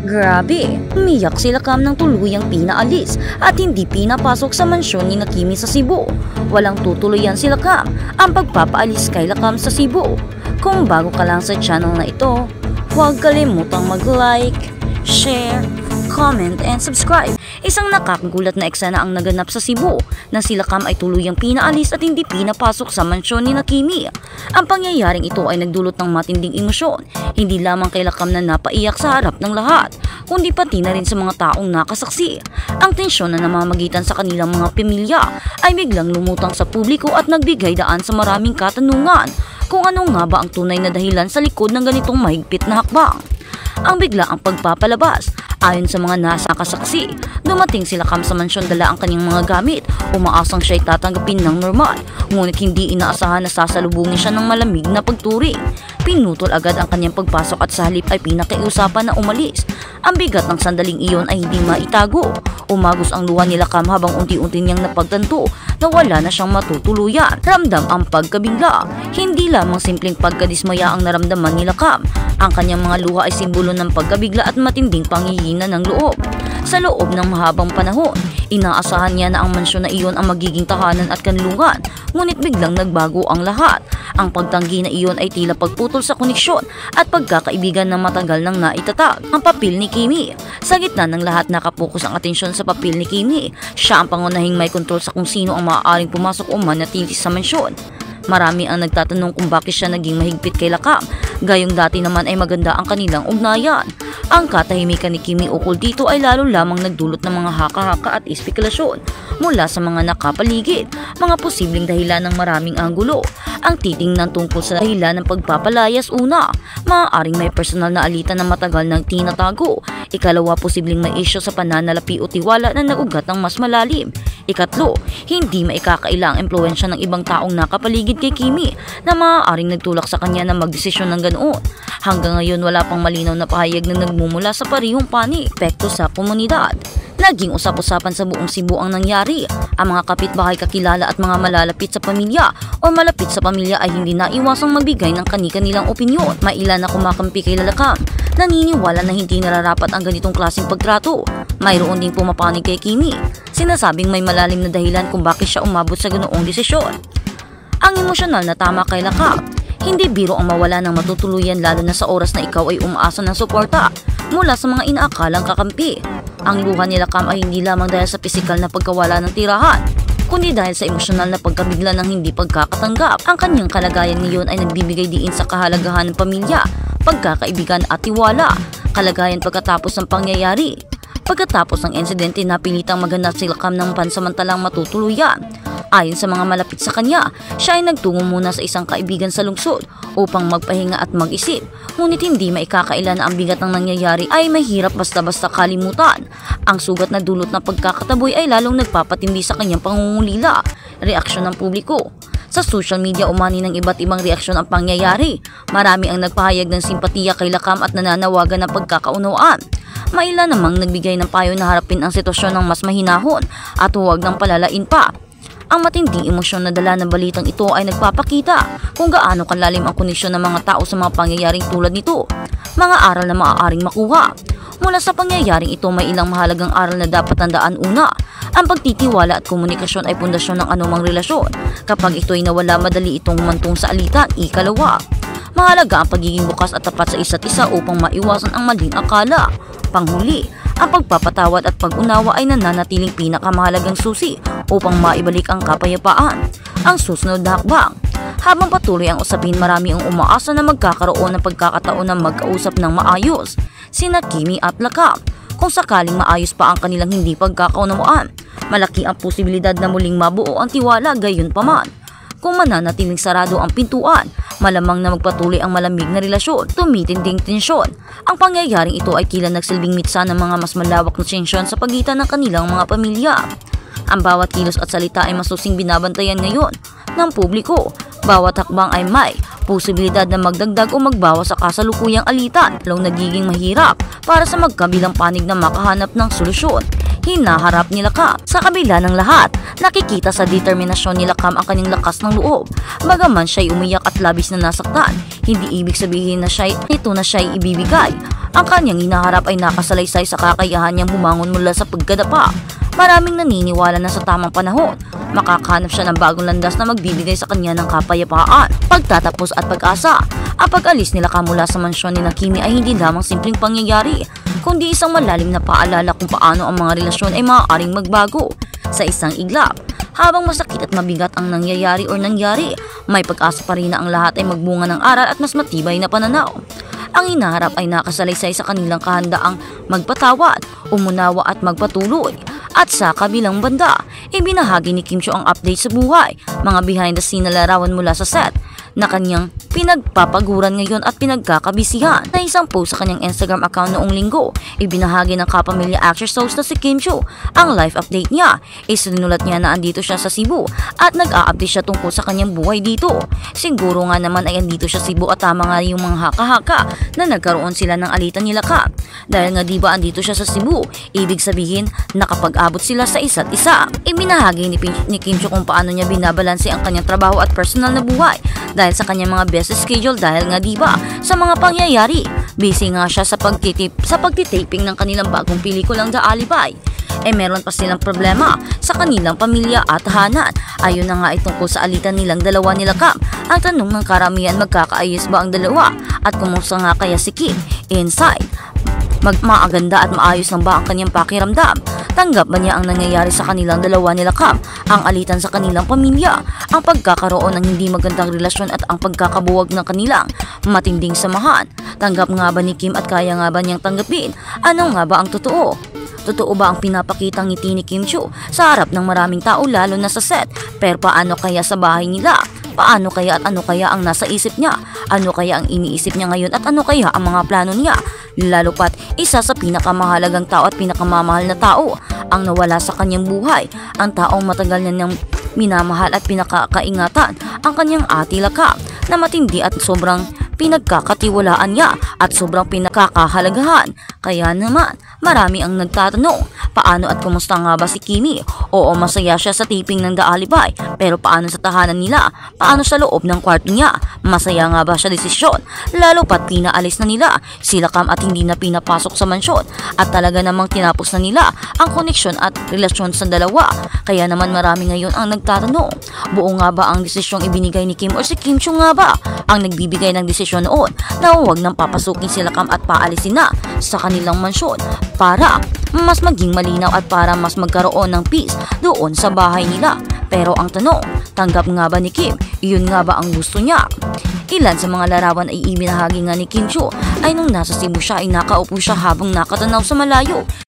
Grabe, umiyak sila Cam ng tuluyang pinaalis at hindi pinapasok sa mansyon ni Kimi sa Cebu. Walang tutuluyan sila Cam ang pagpapaalis kay Cam sa Cebu. Kung bago ka lang sa channel na ito, huwag kalimutang mag-like, share, comment, and subscribe. Isang nakakagulat na eksena ang naganap sa Cebu na sila Cam ay tuluyang pinaalis at hindi pinapasok sa mansyon ni Kimi. Ang pangyayaring ito ay nagdulot ng matinding emosyon, hindi lamang kay Cam na napaiyak sa harap ng lahat, kundi pati na rin sa mga taong nakasaksi. Ang tensyon na namamagitan sa kanilang mga pamilya ay biglang lumutang sa publiko at nagbigay daan sa maraming katanungan kung ano nga ba ang tunay na dahilan sa likod ng ganitong mahigpit na hakbang. Ang biglaang pagpapalabas, ayon sa mga nakasaksi, dumating sila Cam sa mansyon dala ang kanyang mga gamit, umaasang siya'y tatanggapin ng normal, ngunit hindi inaasahan na sasalubungin siya ng malamig na pagturing. Pinutol agad ang kanyang pagpasok at sa halip ay pinakiusapan na umalis. Ang bigat ng sandaling iyon ay hindi maitago. Umagos ang luha nila Cam habang unti-unti niyang napagtanto na wala na siyang matutuluyan. Ramdam ang pagkabigla. Hindi lamang simpleng pagkadismaya ang naramdaman nila Cam. Ang kanyang mga luha ay simbolo ng pagkabigla at matinding panghihina ng loob. Sa loob ng mahabang panahon, inaasahan niya na ang mansyon na iyon ang magiging tahanan at kanlungan, ngunit biglang nagbago ang lahat. Ang pagtanggi na iyon ay tila pagputol sa koneksyon at pagkakaibigan na matagal nang naitatag. Ang papel ni Kimi. Sa gitna ng lahat, nakapokus ang atensyon sa papel ni Kimi. Siya ang pangunahing may kontrol sa kung sino ang maaaring pumasok o manatili sa mansyon. Marami ang nagtatanong kung bakit siya naging mahigpit kay Cam, gayong dati naman ay maganda ang kanilang ugnayan. Ang katahimikan ni Kimi ukol dito ay lalo lamang nagdulot ng mga haka-haka at espekulasyon mula sa mga nakapaligid, mga posibleng dahilan ng maraming anggulo. Ang titingnan tungkol sa dahilan ng pagpapalayas, una, maaaring may personal na alitan na matagal nang tinatago. Ikalawa, posibleng may isyo sa pananalapi o tiwala na nagugat ng mas malalim. Ikatlo, hindi maikakaila ang impluwensya ng ibang taong nakapaligid kay Kimi na maaaring nagtulak sa kanya na magdesisyon ng ganoon. Hanggang ngayon, wala pang malinaw na pahayag na nagmumula sa parehong panig epekto sa komunidad. Naging usap-usapan sa buong Cebu ang nangyari. Ang mga kapitbahay, kakilala at mga malalapit sa pamilya o malapit sa pamilya ay hindi naiwasang magbigay ng kani-kanilang opinyon. May ilan na kumakampi kay Cam, naniniwala na hindi nararapat ang ganitong klaseng pagtrato. Mayroon ding pumapanig kay Kimi, sinasabing may malalim na dahilan kung bakit siya umabot sa ganoong desisyon. Ang emosyonal na tama kay Cam. Hindi biro ang mawala ng matutuluyan, lalo na sa oras na ikaw ay umaasa ng suporta mula sa mga inaakalang kakampi. Ang luha nila Cam ay hindi lamang dahil sa pisikal na pagkawala ng tirahan, kundi dahil sa emosyonal na pagkabigla ng hindi pagkakatanggap. Ang kanyang kalagayan ngayon ay nagbibigay diin sa kahalagahan ng pamilya, pagkakaibigan at tiwala. Kalagayan pagkatapos ng pangyayari. Pagkatapos ng insidente, napilitang maghanap sila Cam ng pansamantalang matutuluyan. Ayon sa mga malapit sa kanya, siya ay nagtungo muna sa isang kaibigan sa lungsod upang magpahinga at mag-isip. Ngunit hindi maikakaila na ang bigat ng nangyayari ay mahirap basta-basta kalimutan. Ang sugat na dulot ng pagkakataboy ay lalong nagpapatindi sa kanyang pangungulila. Reaksyon ng publiko. Sa social media, umani ng iba't ibang reaksyon ang pangyayari. Marami ang nagpahayag ng simpatiya kay Cam at nananawagan ng pagkakaunawaan. May ilan namang nagbigay ng payo na harapin ang sitwasyon ng mas mahinahon at huwag ng palalain pa. Ang matinding emosyon na dala ng balitang ito ay nagpapakita kung gaano kalalim ang koneksyon ng mga tao sa mga pangyayaring tulad nito. Mga aral na maaaring makuha. Mula sa pangyayaring ito, may ilang mahalagang aral na dapat tandaan. Una, ang pagtitiwala at komunikasyon ay pundasyon ng anumang relasyon. Kapag ito'y nawala, madali itong humantong sa alitan. Ikalawa, mahalaga ang pagiging bukas at tapat sa isa't isa upang maiwasan ang maling akala. Panghuli, ang pagpapatawad at pag-unawa ay nananatiling pinakamahalagang susi upang maibalik ang kapayapaan. Ang susunod na hakbang. Habang patuloy ang usapin, marami ang umaasa na magkakaroon ng pagkakataon na magkausap ng maayos sina Kimi at Cam. Kung sakaling maayos pa ang kanilang hindi pagkakaunawaan, malaki ang posibilidad na muling mabuo ang tiwala. Gayunpaman, kung mananatiling sarado ang pintuan, malamang na magpatuloy ang malamig na relasyon. Tumitinding tensyon. Ang pangyayaring ito ay tila nagsilbing mitsa ng mga mas malawak na tensyon sa pagitan ng kanilang mga pamilya. Ang bawat kilos at salita ay masusing binabantayan ngayon ng publiko. Bawat hakbang ay may posibilidad na magdagdag o magbawas sa kasalukuyang alitan, lalong nagiging mahirap para sa magkabilang panig na makahanap ng solusyon. hinaharap nila Cam. Sa kabila ng lahat, nakikita sa determinasyon nila Cam ang kanyang lakas ng loob. Bagaman siya'y umiyak at labis na nasaktan, hindi ibig sabihin na siya'y ibibigay. Ang kanyang hinaharap ay nakasalaysay sa kakayahan niyang bumangon mula sa pagkadapa. Maraming naniniwala na sa tamang panahon, makakahanap siya ng bagong landas na magbibigay sa kanya ng kapayapaan, pagtatapos at pag-asa. Ang pag-alis nila Cam mula sa mansyon ni Kimi ay hindi lamang simpleng pangyayari, kundi isang malalim na paalala kung paano ang mga relasyon ay maaaring magbago sa isang iglap. Habang masakit at mabigat ang nangyayari, may pag-asa pa rin na ang lahat ay magbunga ng aral at mas matibay na pananaw. Ang hinaharap ay nakasalaysay sa kanilang kahandaang magpatawad, umunawa at magpatuloy. At sa kabilang banda, ibinahagi ni Kim Chiu ang update sa buhay, mga behind the scene na larawan mula sa set na kanyang pinagpapaguran ngayon at pinagkakabisihan. Na isang post sa kanyang Instagram account noong linggo, ibinahagi ng kapamilya actress host na si Kim Chiu ang life update niya. Isinulat niya na andito siya sa Cebu at nag-a-update siya tungkol sa kanyang buhay dito. Siguro nga naman ay andito siya sa Cebu at tama nga yung mga haka-haka na nagkaroon sila ng alitan nila Cam. Dahil nga diba andito siya sa Cebu, ibig sabihin nakapag-abot sila sa isa't isa. Ibinahagi ni Kim Chiu kung paano niya binabalanse ang kanyang trabaho at personal na buhay dahil sa kanyang mga best schedule dahil nga diba sa mga pangyayari. Busy nga siya sa pagtitaping ng kanilang bagong pelikulang The Alibi. Meron pa silang problema sa kanilang pamilya at tahanan. Ayun na nga ay tungkol sa alitan nilang dalawa nila Cam. Ang tanong ng karamihan, magkakaayos ba ang dalawa? At kumusta nga kaya si Kim inside? Maaganda at maayos lang ba ang kanyang pakiramdam? Tanggap ba niya ang nangyayari sa kanilang dalawa nila Cam? Ang alitan sa kanilang pamilya, ang pagkakaroon ng hindi magandang relasyon at ang pagkakabuwag ng kanilang matinding samahan. Tanggap nga ba ni Kim at kaya nga ba niyang tanggapin? Ano nga ba ang totoo? Totoo ba ang pinapakitang ngiti ni Kim Chiu sa harap ng maraming tao lalo na sa set? Pero paano kaya sa bahay nila? Paano kaya at ano kaya ang nasa isip niya? Ano kaya ang iniisip niya ngayon at ano kaya ang mga plano niya? Lalo pat isa sa pinakamahalagang tao at pinakamamahal na tao ang nawala sa kanyang buhay. Ang taong matagal na niyang minamahal at pinakakaingatan, ang kanyang ate Cam, na matindi at sobrang pinagkakatiwalaan niya at sobrang pinakakahalagahan. Kaya naman, marami ang nagtatanong, paano at kumusta nga ba si Kimi? Oo, masaya siya sa taping ng The Alibi, pero paano sa tahanan nila? Paano sa loob ng kwarto niya? Masaya nga ba siya desisyon? Lalo pat pinaalis na nila sila Cam at hindi na pinapasok sa mansyon at talaga namang tinapos na nila ang koneksyon at relasyon sa dalawa. Kaya naman marami ngayon ang nagtatanong, buo nga ba ang desisyong ibinigay ni Kim o si Kim Chiu nga ba ang nagbibigay ng desisyon noon na huwag nang papasukin sila Cam at paalisin na sa kanilang mansyon para mas maging malinaw at para mas magkaroon ng peace doon sa bahay nila. Pero ang tanong, tanggap nga ba ni Kim? Iyon nga ba ang gusto niya? Ilan sa mga larawan ay ibinahagi nga ni Kim Chiu ay nung nasa Cebu siya ay nakaupo siya habang nakatanaw sa malayo